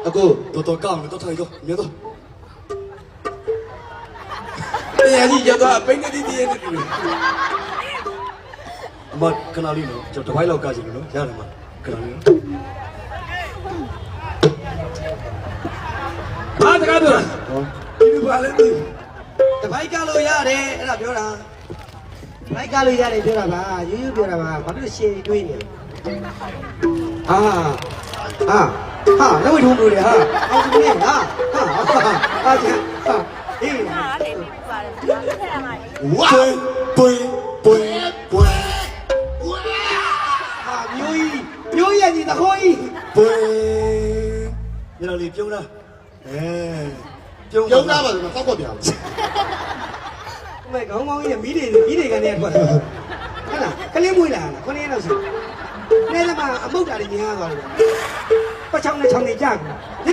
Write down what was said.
အခုတော်ကောင်းတော့ထိုင်တော့မြတ်တော့ တရားကြီးရတော့ပိန်းနေတည်းတည်းနေတယ် အမခဏလေးနော်ကျွန်တော်တစ်ပိုင်းလောက်ကကြည့်လို့နော်ရတယ်မခဏလေးနော် ဟာတကားပြောတာ ဟော ဒီလိုပါလေဒီ တပိုက်ကလို့ရတယ်အဲ့ဒါပြောတာတပိုက်ကလို့ရတယ်ပြောတာပါရိုးရိုးပြောတာပါဘာလို့ရှည်တွေးနေလဲဟာလက်ဝဲထုံးလို့လေဟာအောင်သူနေဟာဟာချမ်းဟာအေး ဝါ ပွေပွေပွေ ဟာမျိုးရည်ကြီးတခိုးကြီး ပွေညတော်လေးပြုံးလားပြုံး ပြုံးသားပါဆိုတော့စောက်ကွက်ပြန် အမေခေါင်းကြီးနဲ့မီးတွေကနေထွက်ဟုတ်လားကလေးမွေးလာလား9ရက်လောက်ရှိနေလည်းမအမုတ်တာတွေမြင်ရသွားတယ်ပတ်ချောင်းနဲ့ချောင်းတွေကြာ